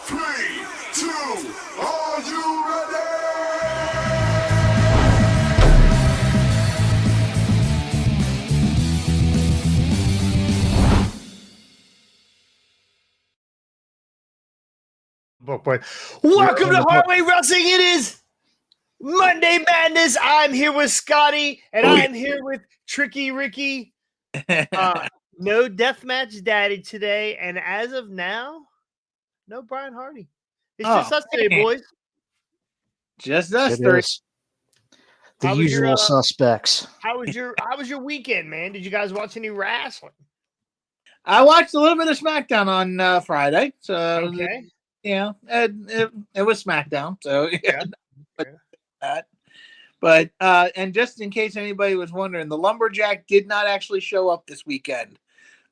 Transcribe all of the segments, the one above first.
Three, two, are you ready? Book boy. Welcome to Heartway Wrestling. It is Monday Madness. I'm here with Scotty, and I'm here with Tricky Ricky. No Deathmatch Daddy today, and as of now, no Brian Hardy. It's just us today, boys. Just us It three. is. The usual suspects. How was your weekend, man? Did you guys watch any wrestling? I watched a little bit of SmackDown on Friday, so Okay. it was SmackDown. So Yeah. But and just in case anybody was wondering, the Lumberjack did not actually show up this weekend.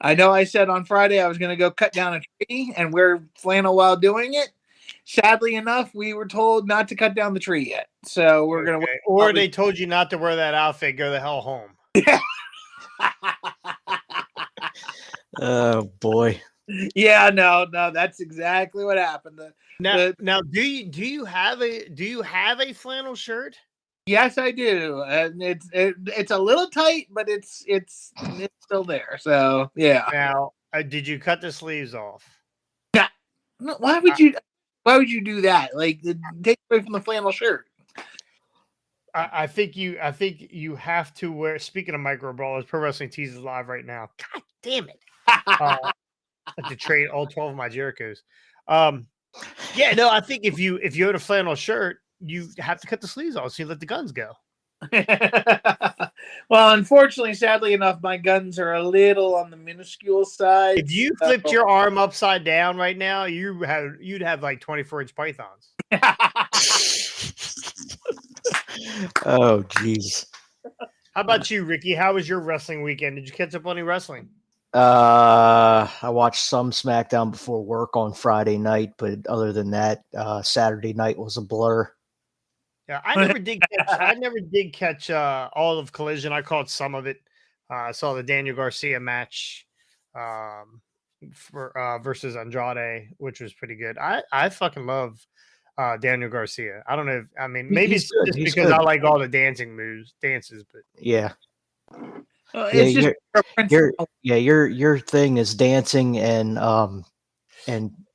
I know I said on Friday I was going to go cut down a tree and wear flannel while doing it. Sadly enough, we were told not to cut down the tree yet. So we're going to wait. Or they told you not to wear that outfit, go the hell home. Oh boy. Yeah, no, that's exactly what happened. Now, do you have a flannel shirt? Yes, I do, and it's a little tight, but it's still there. So yeah. Now, did you cut the sleeves off? Yeah. No, why would you do that? Like, take away from the flannel shirt. I think you have to wear. Speaking of micro brawlers, Pro Wrestling Tees is live right now. God damn it! To trade all 12 of my Jericos. Yeah, no, I think if you had a flannel shirt, you have to cut the sleeves off so you let the guns go. Well, unfortunately, sadly enough, my guns are a little on the minuscule side. If you flipped your arm upside down right now, you'd have like 24-inch pythons. Oh jeez. How about you, Ricky? How was your wrestling weekend? Did you catch up on any wrestling? I watched some SmackDown before work on Friday night, but other than that, Saturday night was a blur. Yeah, I never did catch all of Collision. I caught some of it. I saw the Daniel Garcia match for versus Andrade, which was pretty good. I fucking love Daniel Garcia. I don't know. Maybe it's just because I like all the dances, but yeah. It's your thing is dancing and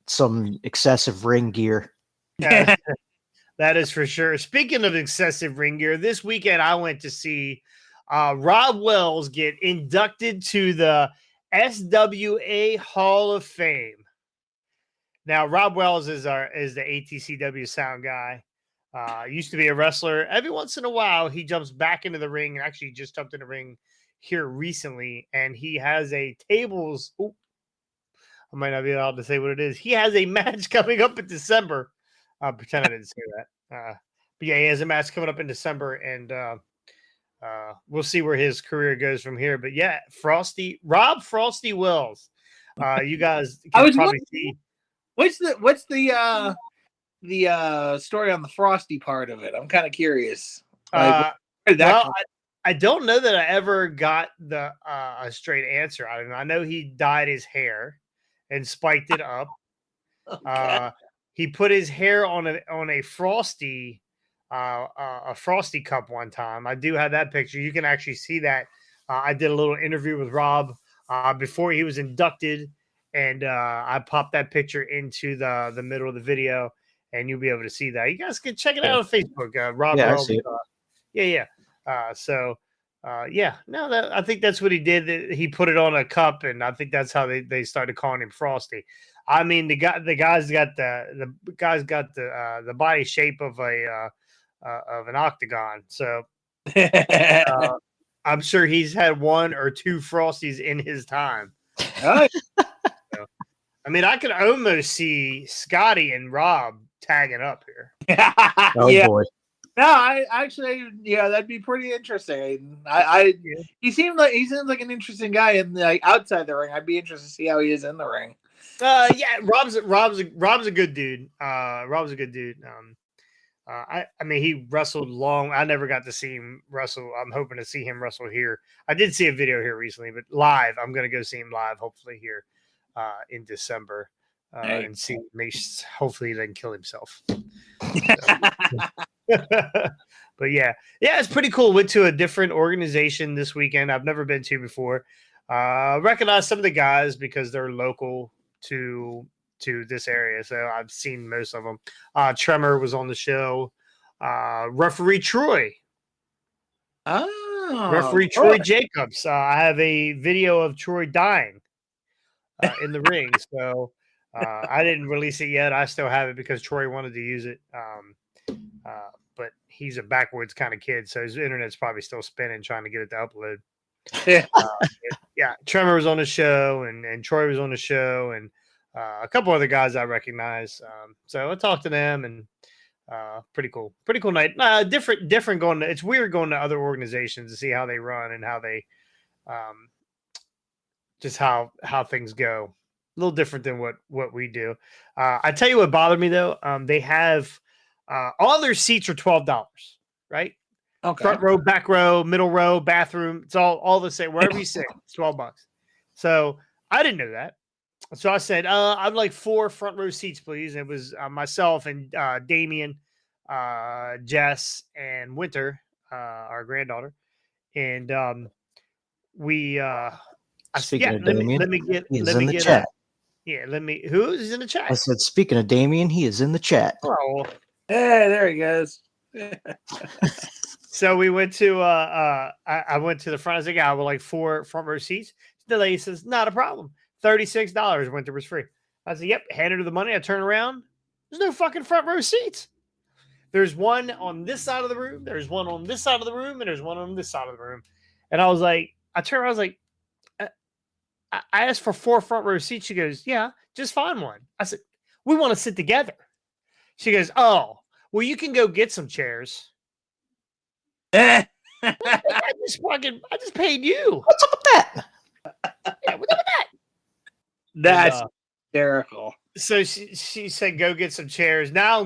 some excessive ring gear. Yeah, that is for sure. Speaking of excessive ring gear, this weekend I went to see Rob Wells get inducted to the SWA Hall of Fame. Now, Rob Wells is the ATCW sound guy. Used to be a wrestler. Every once in a while, he jumps back into the ring, and actually just jumped in the ring here recently. And he has a tables. Ooh, I might not be allowed to say what it is. He has a match coming up in December. Pretend I didn't say that. But yeah, he has a match coming up in December, and we'll see where his career goes from here. But yeah, Rob Frosty Wells. You guys can probably see. What's the story on the Frosty part of it? I'm kind of curious. I don't know that I ever got a straight answer out of him. I know he dyed his hair and spiked it up. Okay. He put his hair on a Frosty cup one time. I do have that picture. You can actually see that. I did a little interview with Rob before he was inducted, and I popped that picture into the middle of the video, and you'll be able to see that. You guys can check it out on Facebook. Rob Wells. I think that's what he did. He put it on a cup, and I think that's how they started calling him Frosty. I mean, the guy's got the body shape of an octagon. So I'm sure he's had one or two Frosties in his time. So, I mean, I could almost see Scotty and Rob tagging up here. Boy. No, I actually, that'd be pretty interesting. He seems like an interesting guy in outside the ring. I'd be interested to see how he is in the ring. Rob's a good dude. Rob's a good dude. I mean, he wrestled long. I never got to see him wrestle. I'm hoping to see him wrestle here. I did see a video here recently, but live, I'm going to go see him live, hopefully here in December. Hey. and see. Hopefully, he doesn't kill himself. But yeah, it's pretty cool. Went to a different organization this weekend I've never been to before. Recognize some of the guys because they're local to this area, so I've seen most of them. Tremor was on the show. Referee Troy. Referee Troy Jacobs. I have a video of Troy dying in the ring, so I didn't release it yet. I still have it because Troy wanted to use it. But he's a backwards kind of kid, so his internet's probably still spinning trying to get it to upload. Yeah, Tremor was on the show, and Troy was on the show, and a couple other guys I recognize. So I talked to them, and pretty cool night. Different going to. It's weird going to other organizations to see how they run and how they, just how things go. A little different than what we do. I tell you what bothered me though. They have. All their seats are $12, right? Okay. Front row, back row, middle row, bathroom. It's all the same. Wherever you sit, it's $12. So I didn't know that. So I said, I'd like 4 front row seats, please. It was myself and Damien, Jess, and Winter, our granddaughter. And we Speaking of Damien, he's in the chat. Who's in the chat? I said, speaking of Damien, he is in the chat. Oh, hey, there he goes. So we went to I went to the front. I was like, I would like 4 front row seats. The lady says, not a problem. $36. Winter was free. I said, yep. Handed her the money. I turn around. There's no fucking front row seats. There's one on this side of the room. There's one on this side of the room, and there's one on this side of the room. And I was like, I turned around. I was like, I asked for 4 front row seats. She goes, yeah, just find one. I said, we want to sit together. She goes, oh, well, you can go get some chairs. I just paid you. What's up with that? Yeah, what's up with that? That's hysterical. So she said, go get some chairs. Now I'm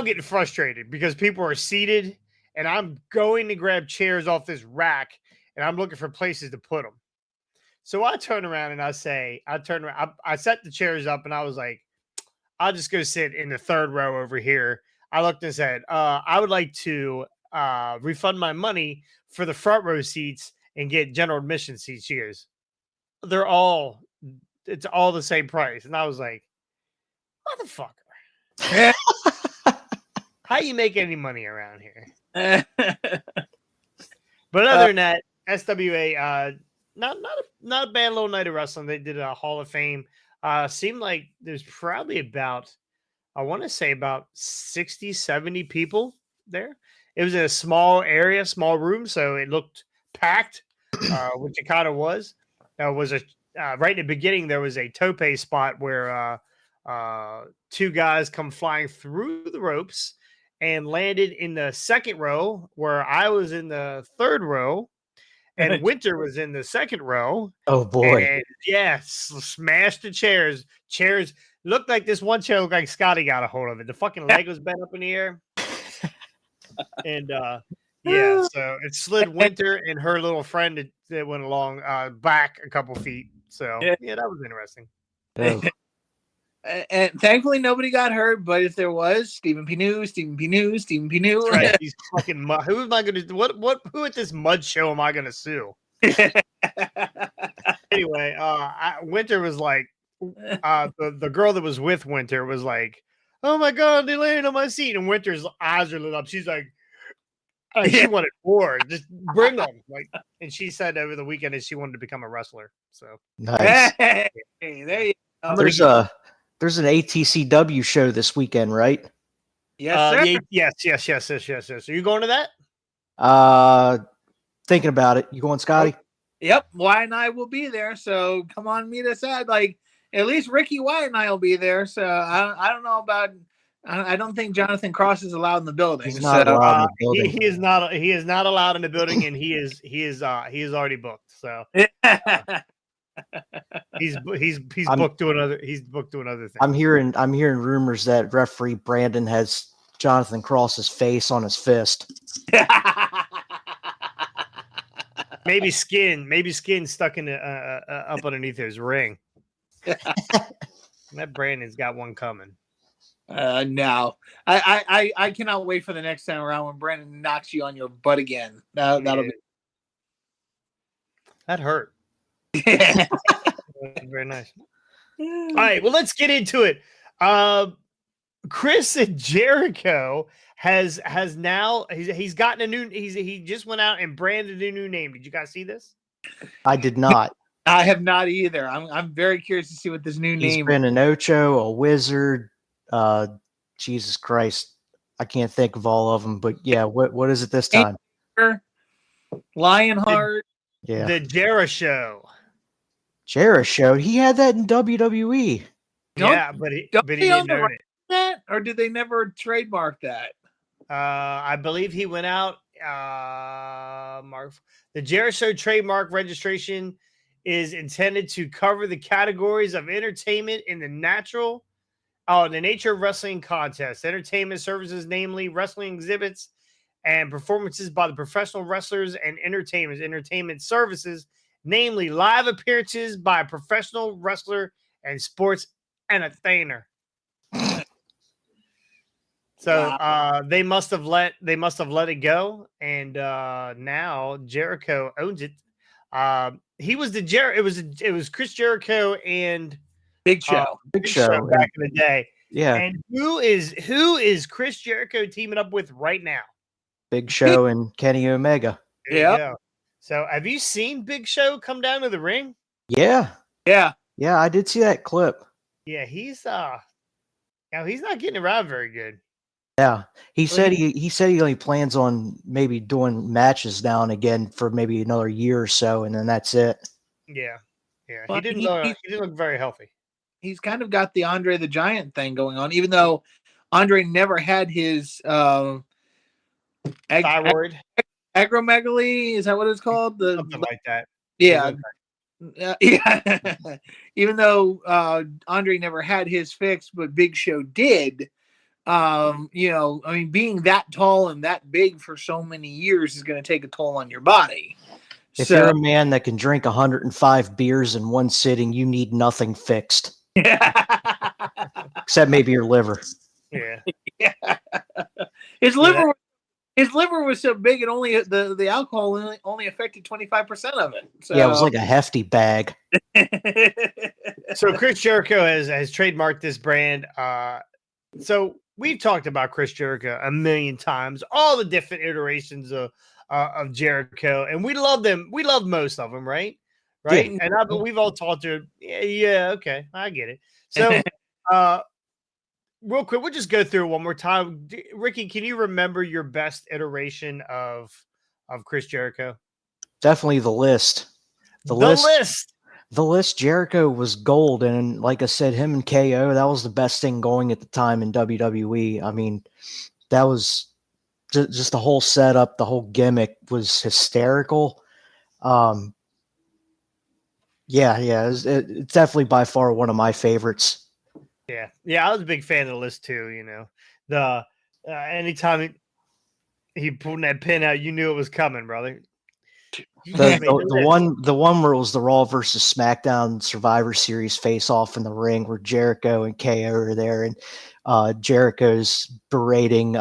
getting frustrated because people are seated and I'm going to grab chairs off this rack and I'm looking for places to put them. So I turn around and I set the chairs up and I was like, I'll just go sit in the 3rd row over here. I looked and said, I would like to refund my money for the front row seats and get general admission seats. She goes, it's all the same price. And I was like, motherfucker. How you make any money around here? But other than that, SWA, not a bad little night of wrestling. They did a Hall of Fame. Seemed like there's probably about 60, 70 people there. It was in a small area, small room, so it looked packed, which it kind of was. Right in the beginning, there was a tope spot where 2 guys come flying through the ropes and landed in the 2nd row, where I was in the 3rd row, and Winter was in the 2nd row. Oh boy! And smashed the chairs. Chairs looked like this one chair looked like Scotty got a hold of it. The fucking leg was bent up in the air. And so it slid Winter and her little friend that went along back a couple feet. So yeah, that was interesting. And thankfully nobody got hurt, but if there was, Stephen Pinu. Right. He's fucking who am I gonna who at this mud show am I gonna sue? Anyway, Winter was like the girl that was with Winter was like, oh my god, they landed on my seat, and Winter's eyes are lit up. She's like, she wanted more. Just bring them. And she said over the weekend that she wanted to become a wrestler. So nice. Hey, there you go. There's an ATCW show this weekend, right? Yes, sir. Yes. Are you going to that? Thinking about it. You going, Scotty? Yep. Wyatt and I will be there. So come on, meet us at at least Ricky Wyatt and I will be there. So I don't know about. I don't think Jonathan Cross is allowed in the building. He's not allowed in the building. He is not allowed in the building, and he is already booked. So he's booked to another thing. I'm hearing rumors that referee Brandon has Jonathan Cross's face on his fist. maybe skin stuck in up underneath his ring. That Brandon's got one coming. No, I cannot wait for the next time around when Brandon knocks you on your butt again. That'll That hurt. be Very nice. All right, well, let's get into it. Chris and Jericho has now he's gotten a new he just went out and branded a new name. Did you guys see this? I did not. I have not either. I'm very curious to see what this new He's name. been an Ocho, a Wizard. Jesus Christ, I can't think of all of them. But yeah, what is it this time? Lionheart. Yeah, The Jericho. Jericho. He had that in WWE. Yeah, but he Don't they own didn't the own right it. to that, or did they never trademark that? I believe he went out. The Jericho trademark registration is intended to cover the categories of entertainment in the nature of wrestling contests, entertainment services, namely wrestling exhibits and performances by the professional wrestlers and entertainment services, namely live appearances by a professional wrestler and sports entertainer. So they must have let it go, and now Jericho owns it. He was it was Chris Jericho and Big Show. Big Show back in the day. Yeah, And who is Chris Jericho teaming up with right now? Big Show and Kenny Omega. There you go. So have you seen Big Show come down to the ring? Yeah, Yeah. I did see that clip. Yeah, he's not getting around very good. Yeah, he said he only plans on maybe doing matches now and again for maybe another year or so, and then that's it. Yeah. Well, he didn't look very healthy. He's kind of got the Andre the Giant thing going on, even though Andre never had his Thyroid, acromegaly. Is that what it's called? something like that. Yeah. Yeah. Even though Andre never had his fix, but Big Show did. Being that tall and that big for so many years is going to take a toll on your body. If you're a man that can drink 105 beers in one sitting, you need nothing fixed. Except maybe your liver. Yeah. His liver was so big, it only the alcohol only affected 25% of it. So. Yeah, it was like a hefty bag. So Chris Jericho has trademarked this brand. So we've talked about Chris Jericho a million times, all the different iterations of Jericho, and we love them. We love most of them, right? Yeah. And we've all talked to him. Yeah, okay, I get it. So, real quick, we'll just go through it one more time. Ricky, can you remember your best iteration of Chris Jericho? Definitely the list. The list. Jericho was gold, and like I said, him and KO, that was the best thing going at the time in WWE. I mean, that was just the whole setup, the whole gimmick was hysterical. It's definitely by far one of my favorites. Yeah, I was a big fan of the list too. You know, the anytime he pulled that pin out, you knew it was coming, brother. The one where it was the Raw versus SmackDown Survivor Series face off in the ring where Jericho and KO are there, and Jericho's berating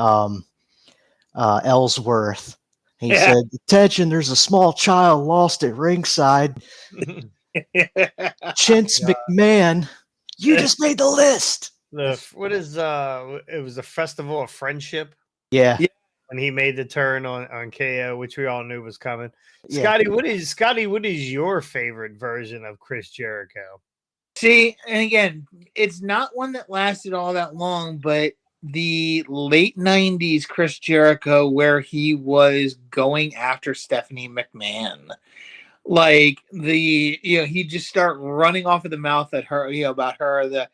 Ellsworth. He said, "Attention, there's a small child lost at ringside. Chintz McMahon, you just made the list." It was the Festival of Friendship. Yeah. When he made the turn on KO, which we all knew was coming. Yeah. Scotty, what is your favorite version of Chris Jericho? See, and again, it's not one that lasted all that long, but the late 90s Chris Jericho, where he was going after Stephanie McMahon. Like he'd just start running off of the mouth at her, about her, the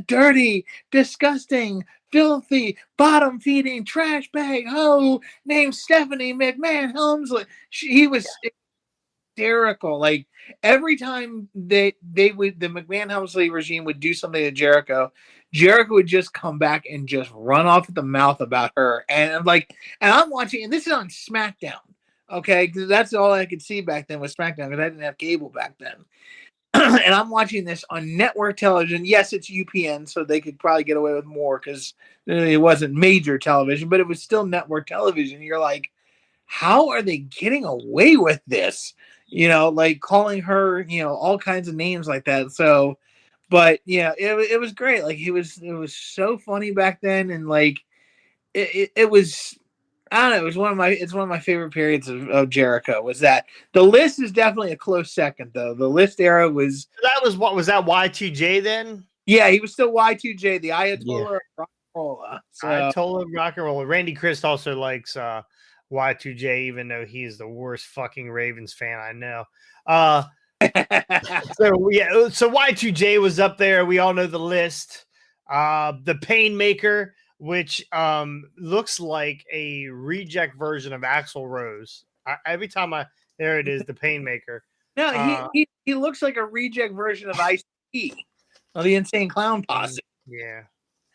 dirty, disgusting, filthy, bottom feeding trash bag hoe named Stephanie McMahon Helmsley. He was hysterical. Like every time the McMahon Helmsley regime would do something to Jericho would just come back and just run off at the mouth about her. And I'm watching, and this is on SmackDown. Okay, because that's all I could see back then was SmackDown, because I didn't have cable back then. and I'm watching this on network television. Yes, it's UPN, so they could probably get away with more because it wasn't major television, but it was still network television. You're like, how are they getting away with this? Like calling her, all kinds of names like that. So, but yeah, it was great. Like it was so funny back then, and like it was. I don't know. It's one of my favorite periods of Jericho. Was that the list is definitely a close second though. The list era was. That was what was that Y2J then? Yeah, he was still Y2J, the Ayatollah Yeah. of rock and roll. So. Ayatollah of rock and roll. Randy Christ also likes Y2J, even though he is the worst fucking Ravens fan I know. So Y2J was up there. We all know the list. The Painmaker, which looks like a reject version of Axl Rose. Every time there it is, the Painmaker. No, he looks like a reject version of Ice-T, of the Insane Clown Posse. Yeah.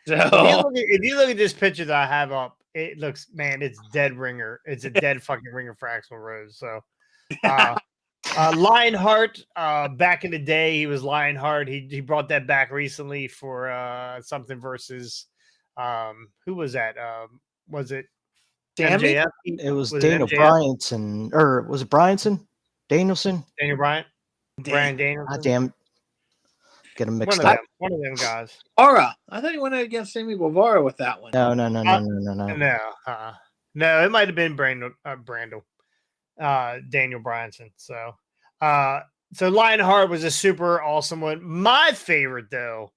So if you look at this picture that I have up, it looks, man, it's dead ringer. It's a dead fucking ringer for Axl Rose. So Lionheart, back in the day, he was Lionheart. He brought that back recently for something versus who was that? Was it MJF? It was Daniel Bryanson, or was it Bryanson? Danielson? Daniel Bryan? Brian Danielson? God damn it. Get them mixed up. One of them guys. Aura. I thought he went against Sammy Guevara with that one. No. No, it might have been Daniel Bryanson. So Lionheart was a super awesome one. My favorite though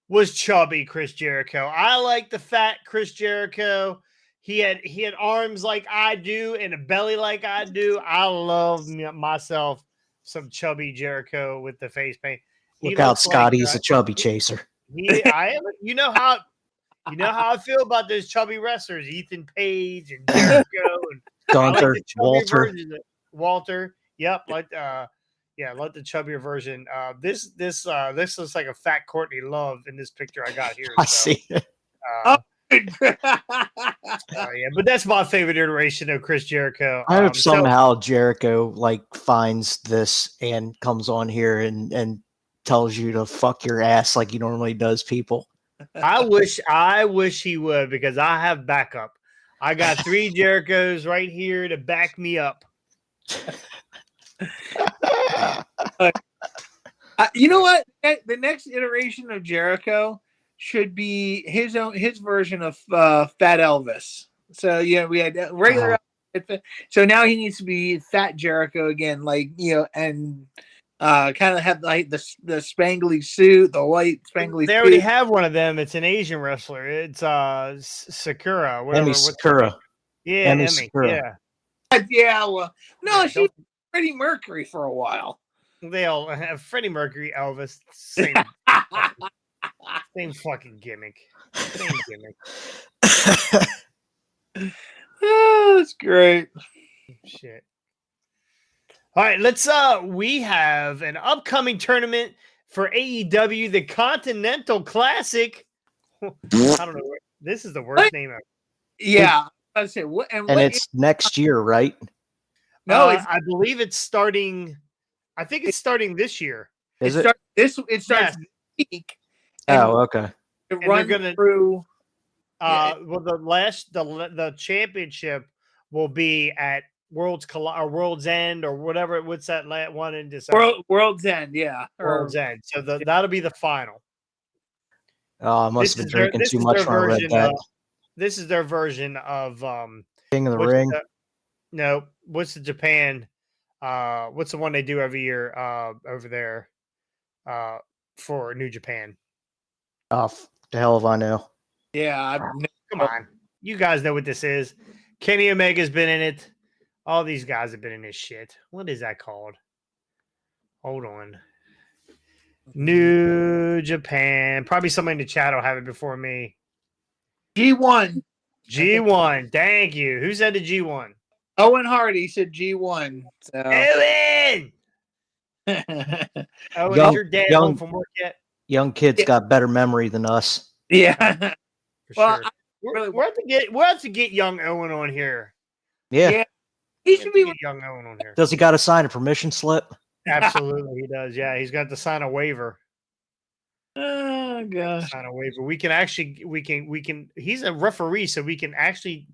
was chubby Chris Jericho. I like the fat Chris Jericho. He had arms like I do and a belly like I do. I love myself some chubby Jericho with the face paint. Look out, Scotty! He's a chubby chaser. You know how I feel about those chubby wrestlers, Ethan Page and Jericho and Gunther, Walter. Yep, like the chubbier version. This looks like a fat Courtney Love in this picture I got here. I see it. But that's my favorite iteration of Chris Jericho. I hope somehow Jericho finds this and comes on here and tells you to fuck your ass like he normally does people. I wish he would, because I have backup. I got 3 Jerichos right here to back me up. You know what? The next iteration of Jericho should be his version of Fat Elvis. So we had regular. So now he needs to be Fat Jericho again, and kind of have like the spangly suit, the white spangly. They already have one of them. It's an Asian wrestler. It's Sakura. Emi Sakura. Yeah, Emi Emi. Sakura. Yeah. Well, no, she was Freddie Mercury for a while. They all have Freddie Mercury, Elvis, same fucking gimmick. Same gimmick. Oh, that's great. Shit. All right, we have an upcoming tournament for AEW, the Continental Classic. I don't know. This is the worst name ever. Yeah. I was saying, and it's next year, right? No, I believe it's starting. I think it's starting this year. Is it? It starts this week. Oh, okay. It runs through. Well, the championship will be at World's End or whatever. What's that one in December? World's End, yeah. World's End. So that'll be the final. Oh, I must have been drinking too much when I read that. This is their version of King of the Ring. No, what's the Japan? What's the one they do every year over there for New Japan? Oh, the hell if I know. Yeah, come on, you guys know what this is. Kenny Omega's been in it. All these guys have been in this shit. What is that called? Hold on. New Japan. Probably somebody in the chat will have it before me. G1. G1. Thank you. Who said the G1? Owen Hardy said G1. So. Owen! Owen, is your dad home from work yet? Young kids got better memory than us. Yeah. Well, sure. We'll have to get young Owen on here. Yeah. He should be young Owen on here. Does he got to sign a permission slip? Absolutely, he does. Yeah, he's got to sign a waiver. Oh gosh. Sign a waiver. We can. He's a referee, so we can actually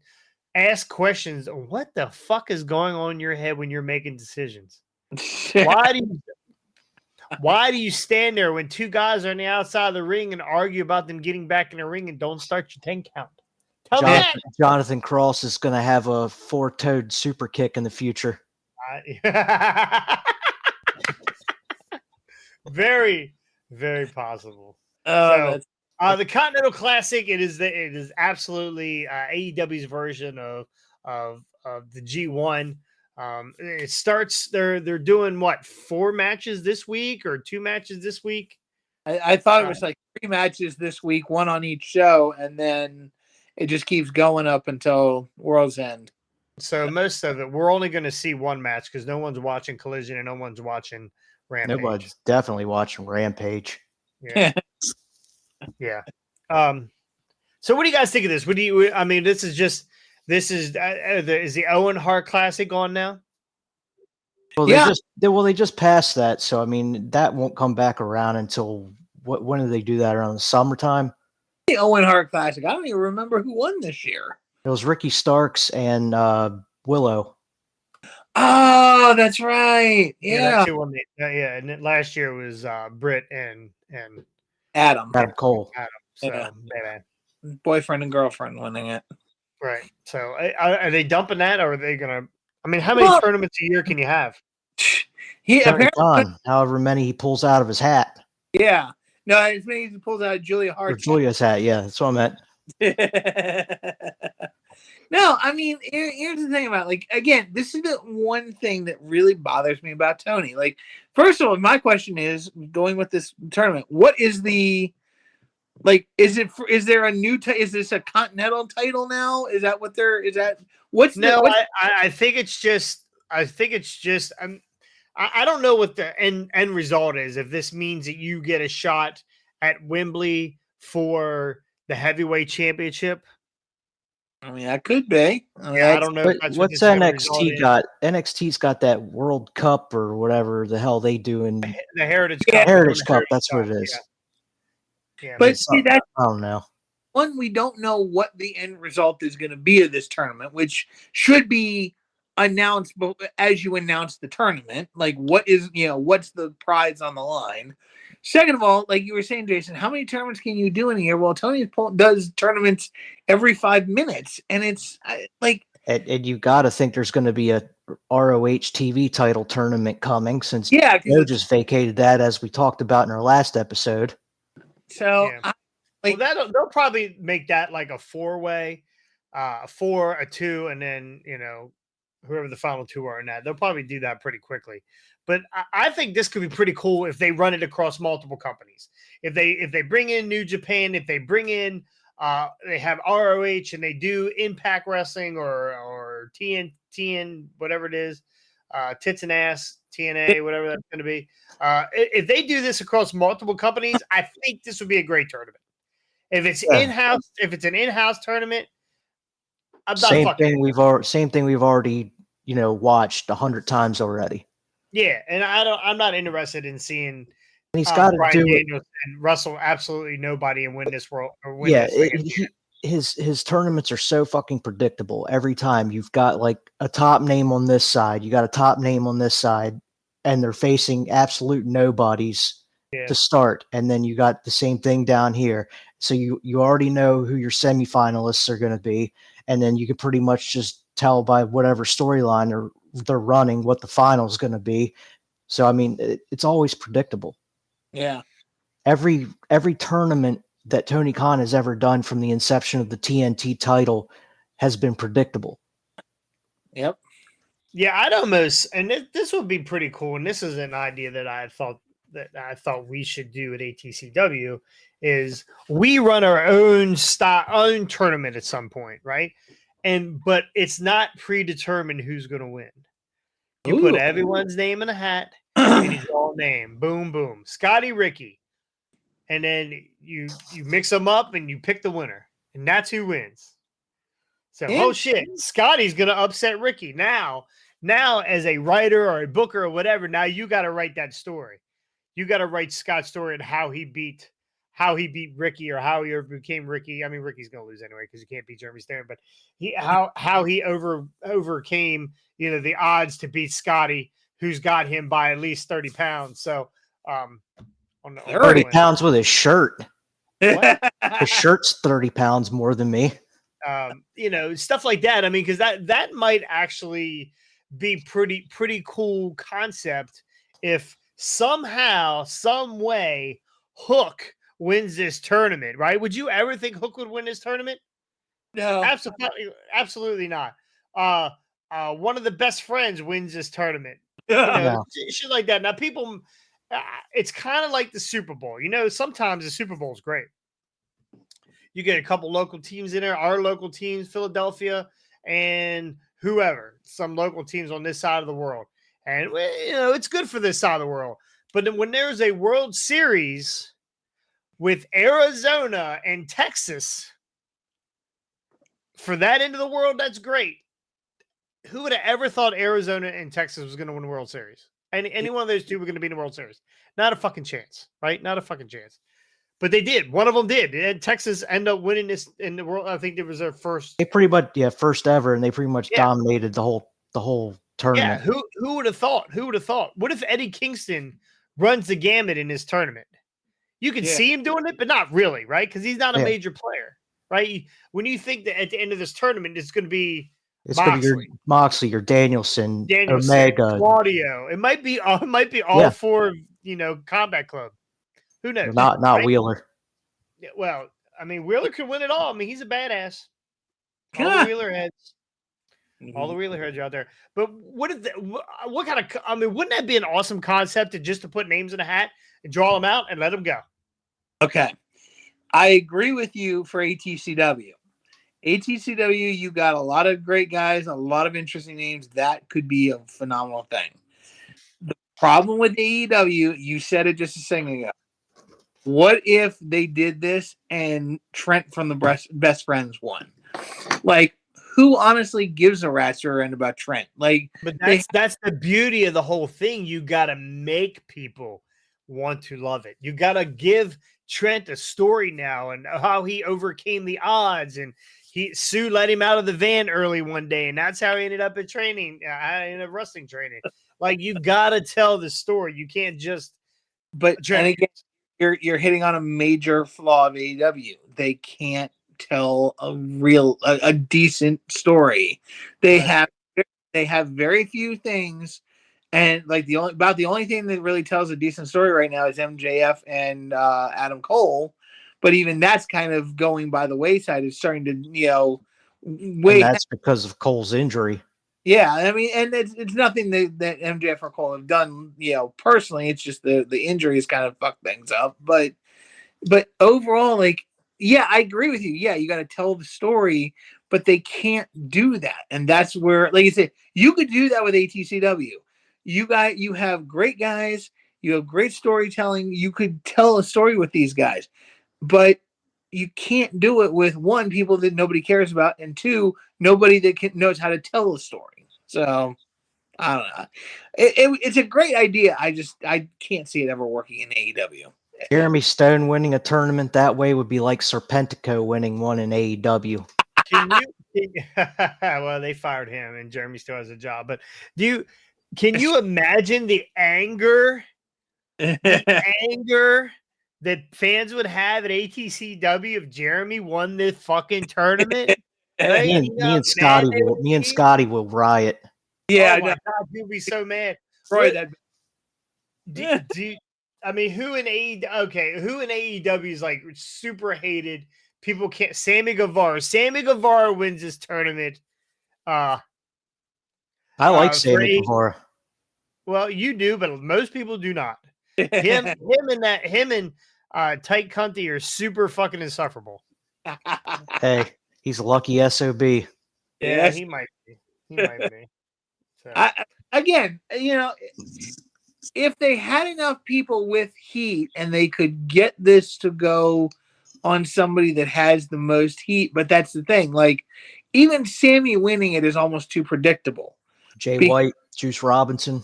ask questions. What the fuck is going on in your head when you're making decisions? Why do you stand there when two guys are on the outside of the ring and argue about them getting back in the ring and don't start your 10 count? Tell me that. Jonathan Cross is going to have a 4-toed super kick in the future. Very, very possible. Oh, so, the Continental Classic, it is absolutely AEW's version of the G1. It starts. They're doing what, 4 matches this week or 2 matches this week? I thought it was like 3 matches this week, 1 on each show, and then it just keeps going up until World's End. So most of it, we're only going to see 1 match because no one's watching Collision and no one's watching Rampage. Nobody's definitely watching Rampage. Yeah. Yeah. So what do you guys think of this? I mean, is the Owen Hart Classic on now? Well, they just passed that, so I mean that won't come back around until when do they do that, around the summertime? The Owen Hart Classic. I don't even remember who won this year. It was Ricky Starks and Willow. Oh, that's right. Yeah. And then last year was Britt and Adam Cole. So, boyfriend and girlfriend winning it. Right. So are they dumping that, or are they gonna? I mean, how many tournaments a year can you have? However many he pulls out of his hat. Yeah. No, as many as he pulls out of Julia Hart's hat. Yeah, that's what I meant. No, I mean, here's the thing about, like, again, this is the one thing that really bothers me about Tony. Like, first of all, my question is, going with this tournament, what is the, like, is there a new, is this a Continental title now? Is that what I think it's just, I don't know what the end result is. If this means that you get a shot at Wembley for the heavyweight championship. I mean, that could be. I don't know. What's NXT got? NXT's got that World Cup or whatever the hell they do in the Heritage Cup. Heritage Cup. That's what it is. Yeah, but see, I don't know. One, we don't know what the end result is going to be of this tournament, which should be announced as you announce the tournament. Like, what's the prize on the line? Second of all, like you were saying, Jason, how many tournaments can you do in a year? Well, Tony does tournaments every 5 minutes, and it's like... And you got to think there's going to be a ROH TV title tournament coming, since Joe just vacated that, as we talked about in our last episode. So, they'll probably make that like a 4-way, 4, a 2, and then, whoever the final 2 are in that. They'll probably do that pretty quickly. But I think this could be pretty cool if they run it across multiple companies. If they bring in New Japan, if they bring in they have ROH and they do Impact Wrestling or TN whatever it is, Tits and Ass, TNA, whatever that's going to be. If they do this across multiple companies, I think this would be a great tournament. If it's in-house, if it's an in-house tournament, I'm not same thing we've already watched 100 times already. Yeah, and I'm not interested in seeing. And he's got to do Daniels and Russell absolutely nobody and win this world. Or win his tournaments are so fucking predictable. Every time you've got like a top name on this side, you got a top name on this side, and they're facing absolute nobodies to start, and then you got the same thing down here. So you already know who your semifinalists are going to be, and then you can pretty much just tell by whatever storyline they're running what the final is going to be. So I mean, it's always predictable. Yeah. Every tournament that Tony Khan has ever done from the inception of the TNT title has been predictable. Yep. Yeah, I'd almost, and this would be pretty cool. And this is an idea that I thought we should do at ATCW, is we run our own tournament at some point, right? But it's not predetermined who's going to win. You put everyone's name in a hat, and you draw a name. Boom, boom. Scotty, Ricky. And then you mix them up and you pick the winner. And that's who wins. So, oh shit, Scotty's going to upset Ricky. Now Now, as a writer or a booker or whatever, now you got to write that story. You got to write Scott's story and how he beat Ricky or how he became Ricky. I mean, Ricky's gonna lose anyway because you can't beat Jeremy Sterling, but how he overcame the odds to beat Scotty, who's got him by at least 30 pounds. So on 30 pounds with his shirt. What? His shirt's 30 pounds more than me. Stuff like that. I mean, because that might actually be pretty cool concept if somehow, some way, Hook wins this tournament, right? Would you ever think Hook would win this tournament? No, absolutely not. One of the best friends wins this tournament. Shit like that. Now, people, it's kind of like the Super Bowl. Sometimes the Super Bowl is great. You get a couple local teams in there, our local teams, Philadelphia, and whoever, some local teams on this side of the world. And, it's good for this side of the world. But then when there's a World Series with Arizona and Texas, for that end of the world, that's great. Who would have ever thought Arizona and Texas was going to win the World Series? Any one of those two were going to be in the World Series. Not a fucking chance, right? Not a fucking chance. But they did. One of them did. And Texas ended up winning this in the world. I think it was their first. They pretty much, first ever, and they pretty much dominated the whole tournament. Yeah, who would have thought? Who would have thought? What if Eddie Kingston runs the gamut in this tournament? You can see him doing it, but not really, right? Because he's not a major player, right? When you think that at the end of this tournament, it's going to be Moxley, your Danielson, Omega, Claudio. It might be all four, Combat Club. Who knows? Not right? Wheeler. Yeah, well, I mean, Wheeler could win it all. I mean, he's a badass. All the Wheeler heads. All the Wheeler heads are out there. But what kind of? I mean, wouldn't that be an awesome concept to put names in a hat and draw them out and let them go? Okay, I agree with you for ATCW. ATCW, you got a lot of great guys, a lot of interesting names. That could be a phenomenal thing. The problem with AEW, you said it just a second ago. What if they did this and Trent from the Best Friends won? Like, who honestly gives a rat's rear end about Trent? Like, but that's the beauty of the whole thing. You got to make people want to love it. You got to give Trent a story now and how he overcame the odds, and Sue let him out of the van early one day, and that's how he ended up in wrestling training. Like, you got to tell the story. You can't just. But and again, you're hitting on a major flaw of AEW. They can't tell a decent story. They have very few things, and like the only thing that really tells a decent story right now is MJF and Adam Cole. But even that's kind of going by the wayside. It's starting to and that's because of Cole's injury. Yeah, I mean, and it's nothing that MJF or Cole have done, personally. It's just the injuries kind of fuck things up. But overall, like, yeah, I agree with you. Yeah, you got to tell the story, but they can't do that. And that's where, like you said, you could do that with ATCW. You have great guys. You have great storytelling. You could tell a story with these guys, but you can't do it with one, people that nobody cares about, and two, nobody that knows how to tell a story. So I don't know. It's a great idea. I can't see it ever working in AEW. Jeremy Stone winning a tournament that way would be like Serpentico winning one in AEW. Well, they fired him, and Jeremy still has a job. But can you imagine the anger? That fans would have at ATCW if Jeremy won this fucking tournament. Me and Scotty will riot. Yeah, oh my God, you'll be so mad. Right. I mean, who in AEW is like super hated? People can't. Sammy Guevara wins this tournament. I like Sammy Guevara. Well, you do, but most people do not. Him and Tight Cunty are super fucking insufferable. Hey, he's a lucky SOB. Yeah, he might be. So. Again, if they had enough people with heat and they could get this to go on somebody that has the most heat, but that's the thing. Like, even Sammy winning it is almost too predictable. Jay White, Juice Robinson.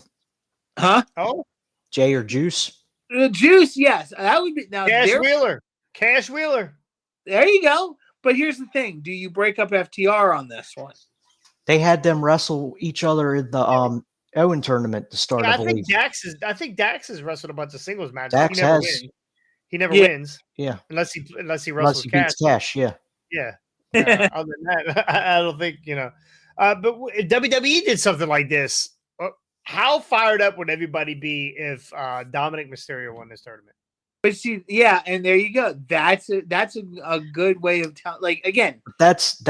Huh? Oh, Jay or Juice? Juice, yes. That would be now. Cash Wheeler. Cash Wheeler. There you go. But here's the thing: do you break up FTR on this one? They had them wrestle each other in the Owen tournament to start. Yeah, I believe. I think Dax has wrestled a bunch of singles matches. Dax he never has. wins. He never wins. Yeah. Unless he wrestles beats Cash. Yeah. Yeah. Other than that, I don't think, but WWE did something like this. How fired up would everybody be if Dominic Mysterio won this tournament? But see, yeah, and there you go. That's a good way of like again. That's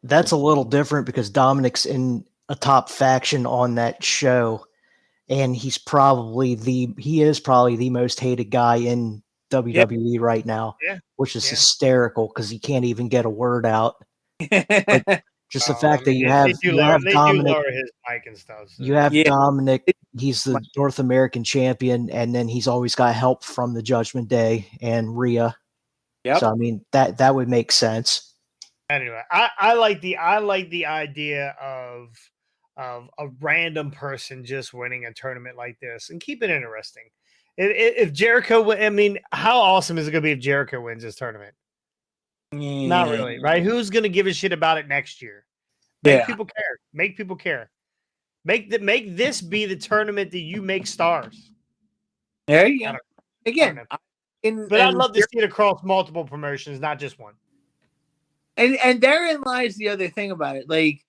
a little different because Dominic's in a top faction on that show, and he is probably the most hated guy in WWE right now. Yeah. Which is hysterical because he can't even get a word out. But just the fact that you have Dominic, lower his mic and stuff. So. You have Dominic. He's the North American champion, and then he's always got help from the Judgment Day and Rhea. Yep. So I mean that would make sense. Anyway, I like the idea of a random person just winning a tournament like this and keep it interesting. If Jericho, I mean, how awesome is it going to be if Jericho wins this tournament? Not really, right? Who's going to give a shit about it next year? Make people care. Make people care. Make this be the tournament that you make stars. There you go. Again, but I'd love to see it across multiple promotions, not just one. And therein lies the other thing about it. Like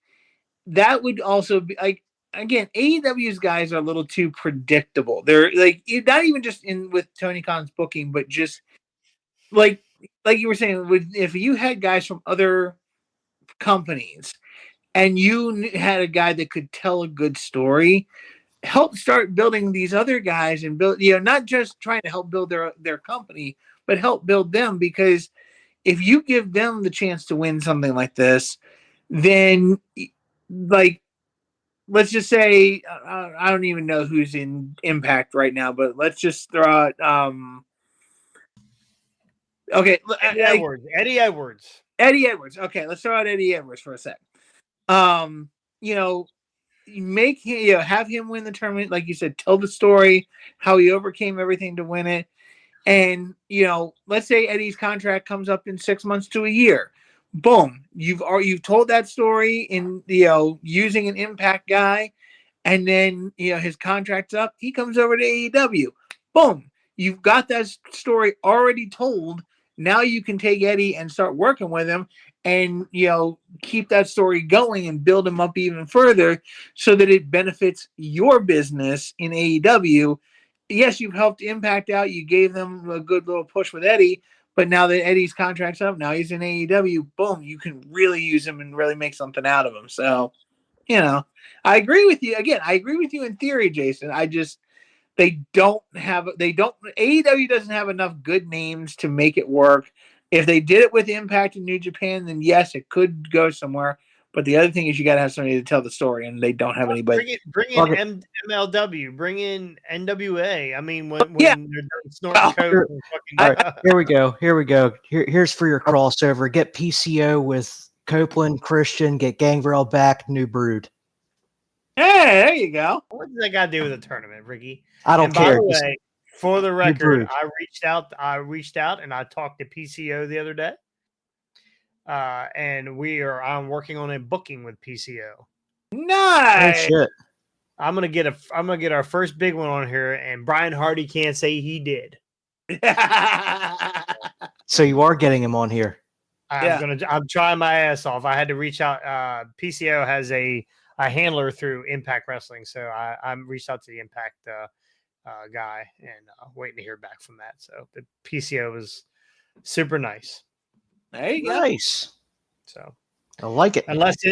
that would also be like again, AEW's guys are a little too predictable. They're like not even just with Tony Khan's booking, but just like you were saying, if you had guys from other companies and you had a guy that could tell a good story, help start building these other guys and build, not just trying to help build their company, but help build them. Because if you give them the chance to win something like this, then like, let's just say, I don't even know who's in Impact right now, but let's just throw out, okay. Eddie Edwards. Okay, let's throw out Eddie Edwards for a sec. Make him, have him win the tournament, like you said, tell the story, how he overcame everything to win it. And, let's say Eddie's contract comes up in 6 months to a year. Boom. You've told that story in, using an Impact guy. And then, his contract's up. He comes over to AEW. Boom. You've got that story already told. Now you can take Eddie and start working with him and, keep that story going and build him up even further so that it benefits your business in AEW. Yes, you've helped Impact out. You gave them a good little push with Eddie, but now that Eddie's contract's up, now he's in AEW, boom, you can really use him and really make something out of him. So, I agree with you. Again, I agree with you in theory, Jason. AEW doesn't have enough good names to make it work. If they did it with Impact in New Japan, then yes, it could go somewhere. But the other thing is you got to have somebody to tell the story, and they don't have anybody. Bring in MLW. Bring in NWA. I mean, when they're snorting coke. All right, here we go. Here's for your crossover. Get PCO with Copeland, Christian. Get Gangrel back. New Brood. Hey, there you go. What does that got to do with the tournament, Ricky? I don't care. By the way, for the record, I reached out and I talked to PCO the other day. And I'm working on a booking with PCO. Nice. Oh, shit. I'm gonna get our first big one on here, and Brian Hardy can't say he did. So you are getting him on here. I'm trying my ass off. I had to reach out. PCO has a handler through Impact Wrestling, so I'm reached out to the Impact guy and waiting to hear back from that. So the PCO was super nice. There you go. Nice. So I like it. Unless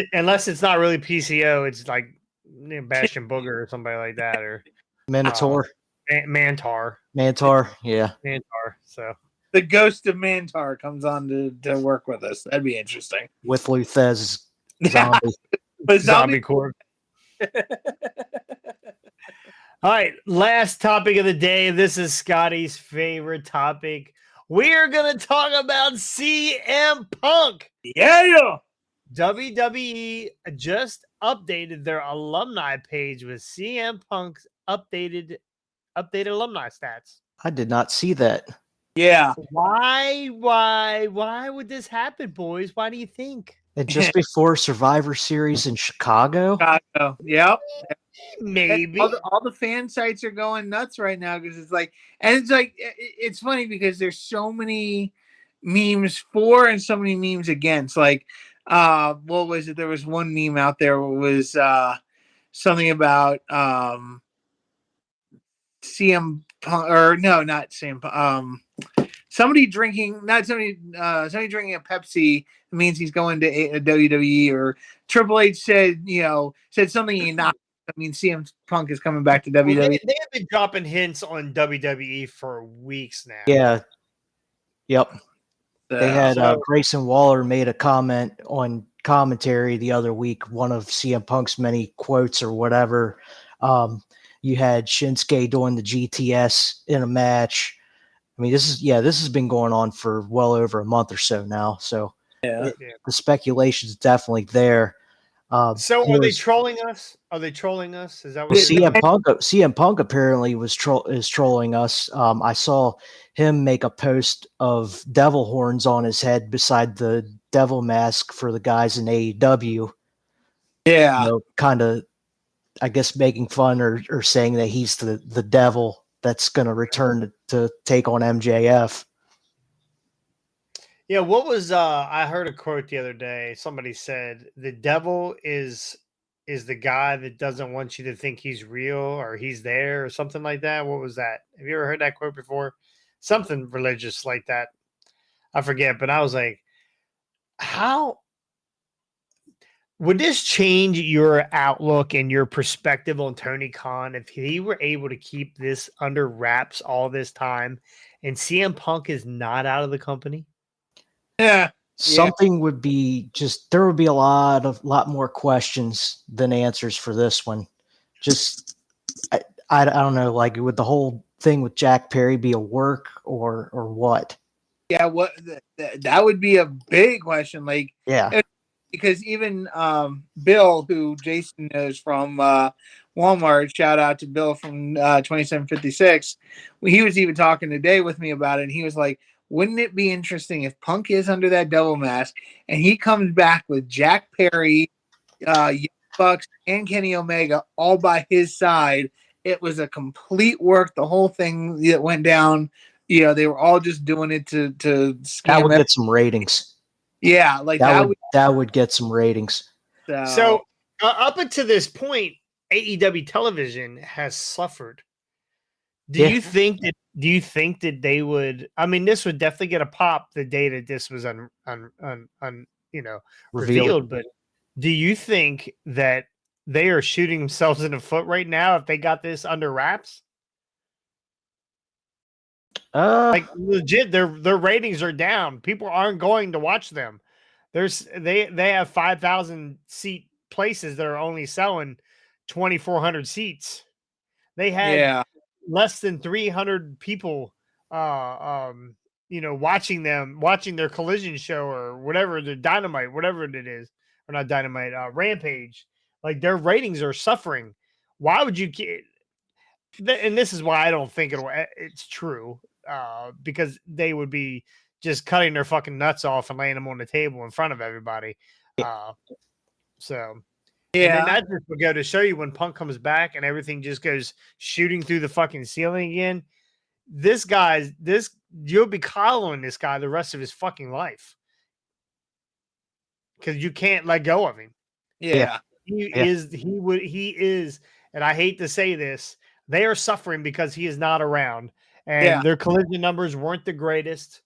it's not really PCO, it's like Bastion Booger or somebody like that, or Minotaur. Mantar. Yeah. Mantar. So the ghost of Mantar comes on to work with us. That'd be interesting. With Luthez zombie. But zombie corp. All right, last topic of the day. This is Scotty's favorite topic. We're going to talk about CM Punk. Yeah. WWE just updated their alumni page with CM Punk's updated alumni stats. I did not see that. Yeah. Why would this happen, boys? Why do you think? And just before Survivor Series in Chicago? Chicago. Yep. Maybe. All the fan sites are going nuts right now because it's like, and it's like, it's funny because there's so many memes for and so many memes against. Like, what was it? There was one meme out there where it was something about CM Punk, or no, not CM Punk. Somebody drinking a Pepsi means he's going to a WWE, or Triple H said something. I mean, CM Punk is coming back to WWE. Well, they have been dropping hints on WWE for weeks now. Yeah. Yep. They had Grayson Waller made a comment on commentary the other week, one of CM Punk's many quotes or whatever. You had Shinsuke doing the GTS in a match. I mean, this has been going on for well over a month or so now. So the speculation is definitely there. So are they trolling us? Are they trolling us? Is that what CM Punk apparently is trolling us. I saw him make a post of devil horns on his head beside the devil mask for the guys in AEW. Yeah. Kind of, I guess, making fun or saying that he's the devil that's going to return to take on MJF. Yeah, what was I heard a quote the other day. Somebody said the devil is the guy that doesn't want you to think he's real or he's there or something like that. What was that? Have you ever heard that quote before? Something religious like that. I forget, but I was like, how would this change your outlook and your perspective on Tony Khan if he were able to keep this under wraps all this time and CM Punk is not out of the company? Yeah. Something would be there would be a lot more questions than answers for this one. I don't know, like, would the whole thing with Jack Perry be a work or what? Yeah, that would be a big question. Like, yeah, because even Bill, who Jason knows from Walmart, shout out to Bill from 2756. He was even talking today with me about it, and he was like, wouldn't it be interesting if Punk is under that devil mask and he comes back with Jack Perry, Young Bucks, and Kenny Omega all by his side? It was a complete work. The whole thing that went down, they were all just doing it to scam. That would get some ratings. Yeah, like that would get some ratings. So up until this point, AEW television has suffered. Do you think that they would? I mean, this would definitely get a pop the day that this was revealed. But do you think that they are shooting themselves in the foot right now if they got this under wraps? Like, legit, their ratings are down. People aren't going to watch them. They have 5,000 seat places that are only selling 2,400 seats. They had less than 300 people, watching their Collision show or whatever, the Dynamite, whatever it is, or not Dynamite, Rampage. Like, their ratings are suffering. Why would you? And this is why I don't think it's true, because they would be just cutting their fucking nuts off and laying them on the table in front of everybody. And then that just would go to show you when Punk comes back and everything just goes shooting through the fucking ceiling again. You'll be coddling this guy the rest of his fucking life because you can't let go of him. Yeah. He is, and I hate to say this, they are suffering because he is not around, and their Collision numbers weren't the greatest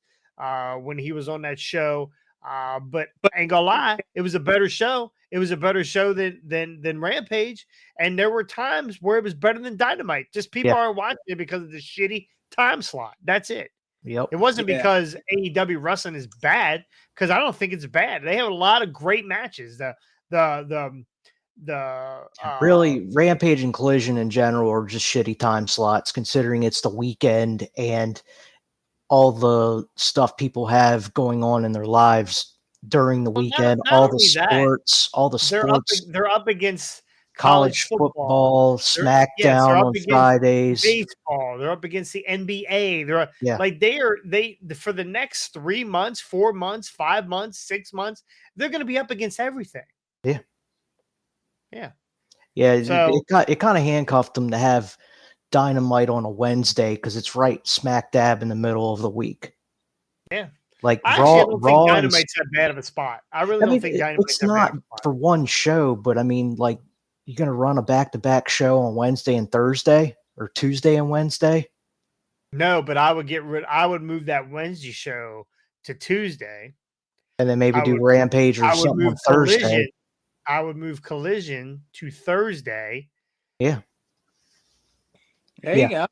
when he was on that show. But I ain't gonna lie, it was a better show. It was a better show than Rampage, and there were times where it was better than Dynamite. Just people aren't watching it because of the shitty time slot. That's it. Yep. It wasn't because AEW wrestling is bad, because I don't think it's bad. They have a lot of great matches. Really, Rampage and Collision in general are just shitty time slots, considering it's the weekend and all the stuff people have going on in their lives. during the Well, weekend. not All the only that, sports, all the sports, they're up against college college football. football, Yes, they're SmackDown up on against Fridays. baseball. They're up against the NBA. Yeah. Like they for the next 3 months, 4 months, 5 months, 6 months, they're going to be up against everything. Yeah. Yeah. Yeah. So It kind of handcuffed them to have Dynamite on a Wednesday because it's right smack dab in the middle of the week. yeah. Like I actually don't think Raw and Dynamite's that bad of a spot. I really I don't mean, think Dynamite's it's that bad not of a spot. for one show, but I mean, like, you're going to run a back-to-back show on Wednesday and Thursday or Tuesday and Wednesday? No, but I would move that Wednesday show to Tuesday. And then maybe do Rampage or something on Collision. Thursday. I would move Collision to Thursday. Yeah. There you go.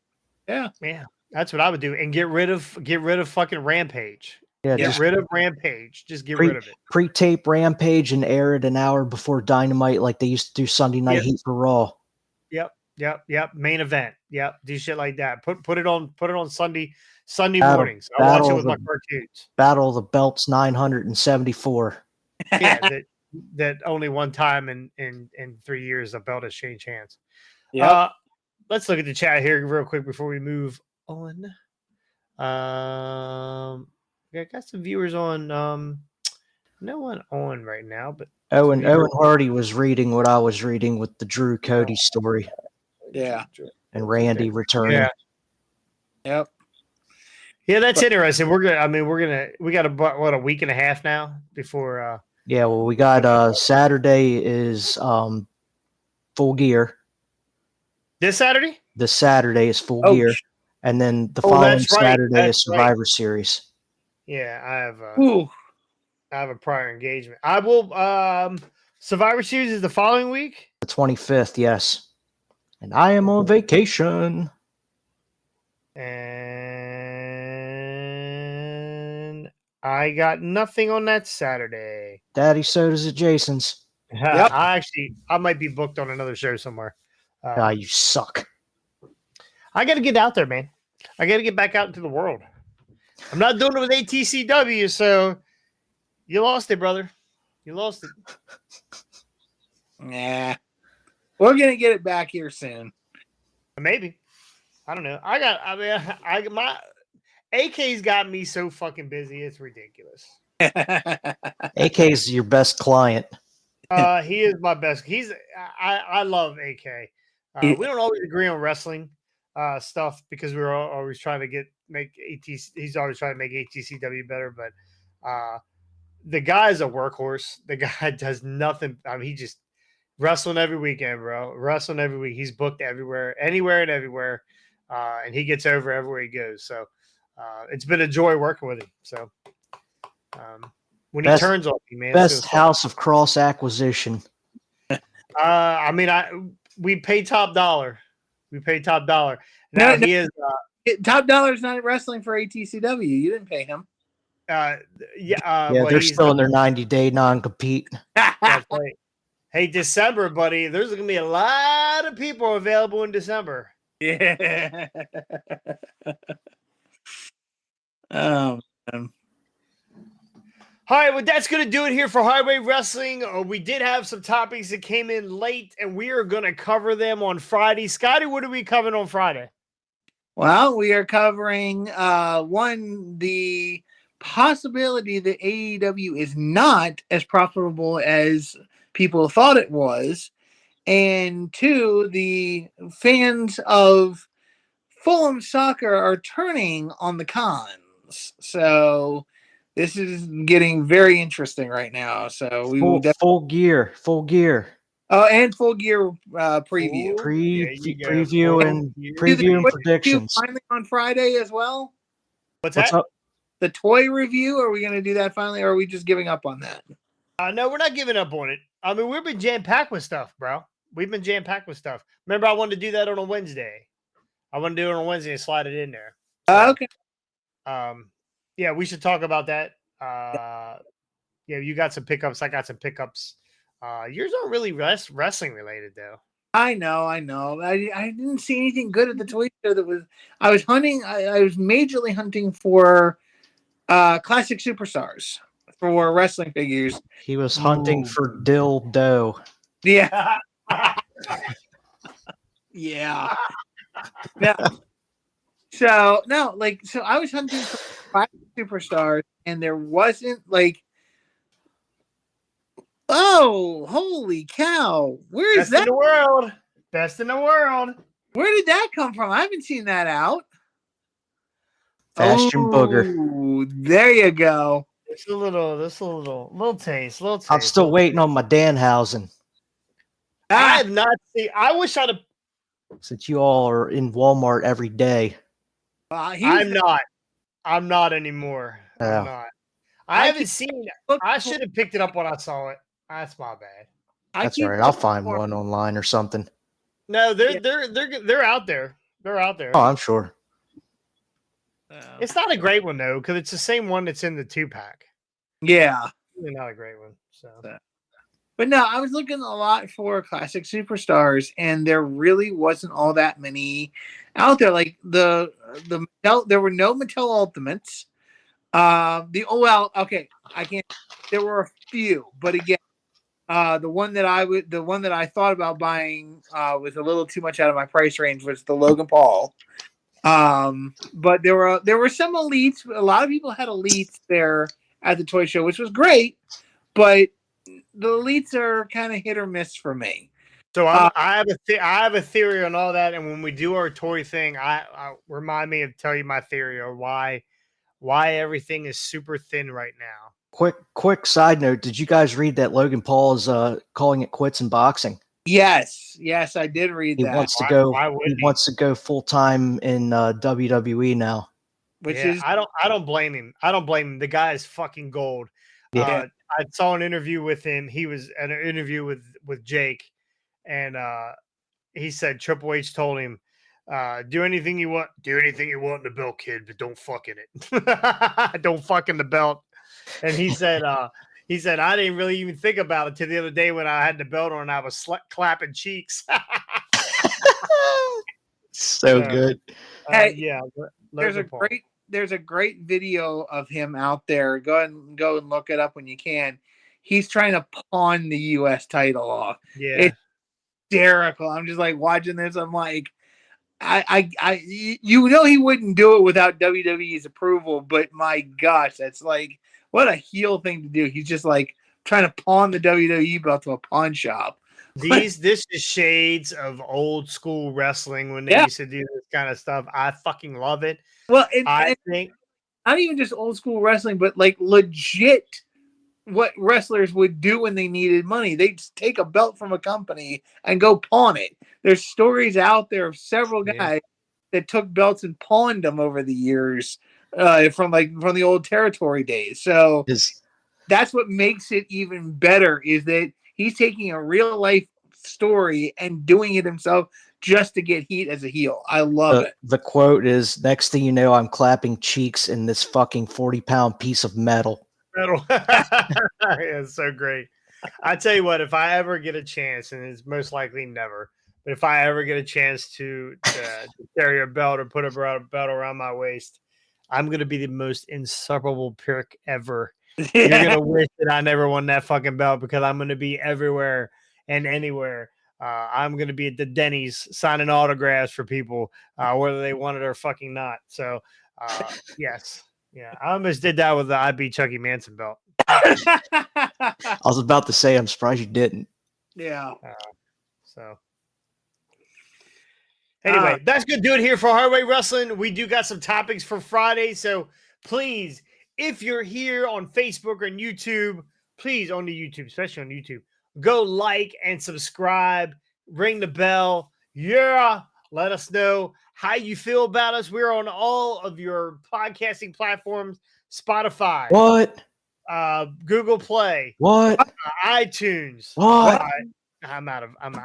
Yeah. Yeah. That's what I would do. And get rid of fucking Rampage. Yeah. Get rid of Rampage. Just get rid of it. Pre-tape Rampage and air it an hour before Dynamite like they used to do Sunday Night Heat for Raw. Yep. Main event. Yep. Do shit like that. Put it on Sunday mornings. I watch it with my cartoons. Battle of the Belts 974. Yeah, that only one time in 3 years the belt has changed hands. Yeah. Let's look at the chat here real quick before we move on. I got some viewers on. No one on right now, but Owen Hardy was reading what I was reading with the Drew Cody story. Yeah. And Randy returning. Yeah. Yep. Yeah, that's interesting. We got a week and a half now before. Yeah, well, we got Saturday is Full Gear. This Saturday? This Saturday is Full Gear. And then the following Saturday is Survivor Series. Yeah, I have a prior engagement. I will Survivor Series is the following week? The 25th, yes. And I am on vacation. And I got nothing on that Saturday. Daddy, so does it Jason's. Yep. I might be booked on another show somewhere. You suck. I got to get out there, man. I got to get back out into the world. I'm not doing it with ATCW, so you lost it, brother. You lost it. Nah. We're going to get it back here soon. Maybe. I don't know. My AK's got me so fucking busy. It's ridiculous. AK's your best client. He is my best. I love AK. We don't always agree on wrestling stuff because we're always trying to make ATC. He's always trying to make ATCW better, but the guy's a workhorse. The guy does nothing. I mean, he just wrestling every weekend, bro. Wrestling every week. He's booked everywhere, anywhere and everywhere, and he gets over everywhere he goes. So it's been a joy working with him. So when he turns on me, man, best house of cross acquisition. We pay top dollar. Now he is top dollar is not wrestling for ATCW. You didn't pay him. They're still in their 90-day non-compete. That's right. Hey, December, buddy. There's going to be a lot of people available in December. Yeah. Oh, man. All right, well, that's going to do it here for Highway Wrestling. We did have some topics that came in late, and we are going to cover them on Friday. Scotty, what are we covering on Friday? Well, we are covering, the possibility that AEW is not as profitable as people thought it was, and 2, the fans of Fulham Soccer are turning on the Cons. So this is getting very interesting right now. So we will full gear. Oh, and Full Gear preview. Preview and predictions. Finally on Friday as well. What's that? Up? The toy review. Are we going to do that finally, or are we just giving up on that? No, we're not giving up on it. I mean, we've been jam-packed with stuff, bro. We've been jam-packed with stuff. Remember, I wanted to do that on a Wednesday. I want to do it on Wednesday and slide it in there. So, okay. Yeah, we should talk about that. You got some pickups. I got some pickups. Yours aren't really wrestling related, though. I know. I didn't see anything good at the toy show that was. I was hunting. I was majorly hunting for classic superstars. for wrestling figures. He was hunting for dildo. Yeah. Yeah. No. So I was hunting for 5 superstars, and there wasn't oh, holy cow! Where is Best in that? the world. Best in the world. Where did that come from? I haven't seen that out. Bastion Booger. Oh, there you go. Just a little taste. I'm still waiting on my Danhausen. I have not seen. I wish I'd have. Since you all are in Walmart every day. I'm not. I'm not anymore. Yeah. I'm not. I haven't seen it. I should have picked it up when I saw it. That's my bad. That's all right. I'll find one online or something. No, they're out there. They're out there. Oh, I'm sure. It's not a great one though, because it's the same one that's in the 2-pack. Yeah. Really not a great one. So. But no, I was looking a lot for classic superstars, and there really wasn't all that many out there. Like there were no Mattel Ultimates. There were a few, but again, the one that I thought about buying was a little too much out of my price range, was the Logan Paul. But there were some elites. A lot of people had elites there at the toy show, which was great, but the elites are kind of hit or miss for me. So I have a theory on all that, and when we do our toy thing, I remind me of tell you my theory or why everything is super thin right now. Quick side note: did you guys read that Logan Paul is calling it quits in boxing? Yes, I did read that. He wants to go full time in WWE now. I don't blame him. I don't blame him. The guy is fucking gold. Yeah. I saw an interview with him. He was at an interview with Jake, and he said Triple H told him, do anything you want in the belt, kid, but don't fuck in it. Don't fuck in the belt. And he said I didn't really even think about it till the other day when I had the belt on and I was clapping cheeks. So good. Yeah. There's a great video of him out there. Go and look it up when you can. He's trying to pawn the U.S. title off. Yeah. It's hysterical. I'm just like watching this. I'm like, he wouldn't do it without WWE's approval, but my gosh, that's like, what a heel thing to do. He's just like trying to pawn the WWE belt to a pawn shop. This is shades of old school wrestling when they used to do this kind of stuff. I fucking love it. Well, I think not even just old school wrestling, but like legit what wrestlers would do when they needed money. They'd take a belt from a company and go pawn it. There's stories out there of several guys that took belts and pawned them over the years from the old territory days. So that's what makes it even better, is that he's taking a real life story and doing it himself just to get heat as a heel. I love it. The quote is, next thing you know, I'm clapping cheeks in this fucking 40-pound piece of metal. It's so great. I tell you what, if I ever get a chance, and it's most likely never, but if I ever get a chance to carry a belt or put a belt around my waist, I'm going to be the most insufferable prick ever. You're going to wish that I never won that fucking belt, because I'm going to be everywhere and anywhere. I'm going to be at the Denny's signing autographs for people, whether they want it or fucking not. So, yes. Yeah, I almost did that with the I Beat Chucky Manson belt. I was about to say, I'm surprised you didn't. Yeah. Anyway, that's going to do it here for Hardway Wrestling. We do got some topics for Friday, so please, if you're here on Facebook or YouTube, please, on the YouTube, especially on YouTube, go like and subscribe, ring the bell. Yeah, let us know how you feel about us. We're on all of your podcasting platforms: Spotify, what? Google Play, what? iTunes. What? I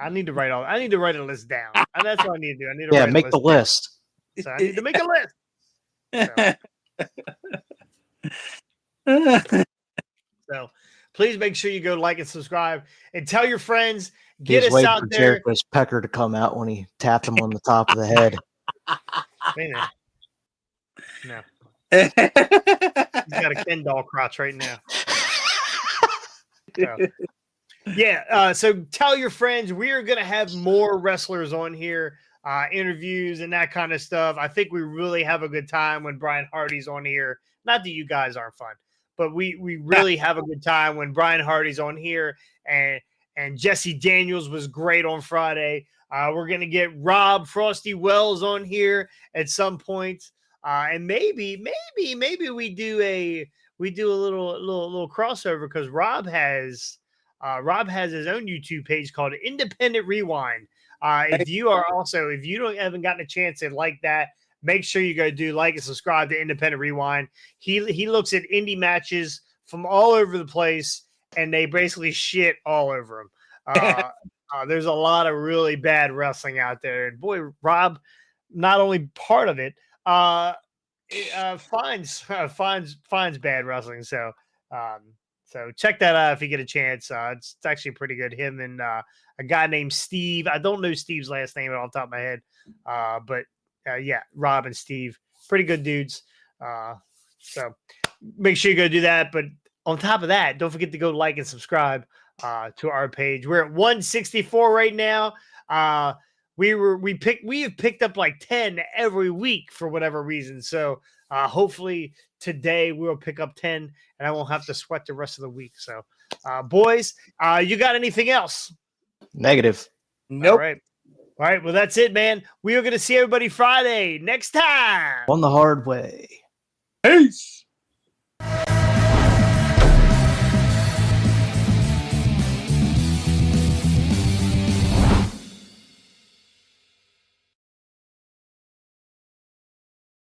need to write a list down. And that's what I need to do. I need to make the list. So I need to make a list. So please make sure you go like and subscribe and tell your friends. Get us out there. Jericho's pecker to come out when he tapped him on the top of the head. No. He's got a Ken doll crotch right now. So, yeah. So tell your friends we are going to have more wrestlers on here, interviews and that kind of stuff. I think we really have a good time when Brian Hardy's on here. Not that you guys aren't fun, but we really have a good time when Brian Hardy's on here, and Jesse Daniels was great on Friday. We're going to get Rob Frosty Wells on here at some point. And maybe we do a little crossover, because Rob has his own YouTube page called Independent Rewind. If you haven't gotten a chance to like that, make sure you go do like and subscribe to Independent Rewind. He looks at indie matches from all over the place, and they basically shit all over them. There's a lot of really bad wrestling out there, and boy, Rob, not only part of it, finds bad wrestling. So check that out if you get a chance. It's actually pretty good. Him and a guy named Steve. I don't know Steve's last name off the top of my head, but yeah, Rob and Steve, pretty good dudes. So make sure you go do that. But on top of that, don't forget to go like and subscribe to our page. We're at 164 right now. We have picked up like 10 every week for whatever reason. So hopefully today we'll pick up 10 and I won't have to sweat the rest of the week. So boys, you got anything else? Negative. Nope. All right. Well, that's it, man. We are going to see everybody Friday next time On the hard way. Peace.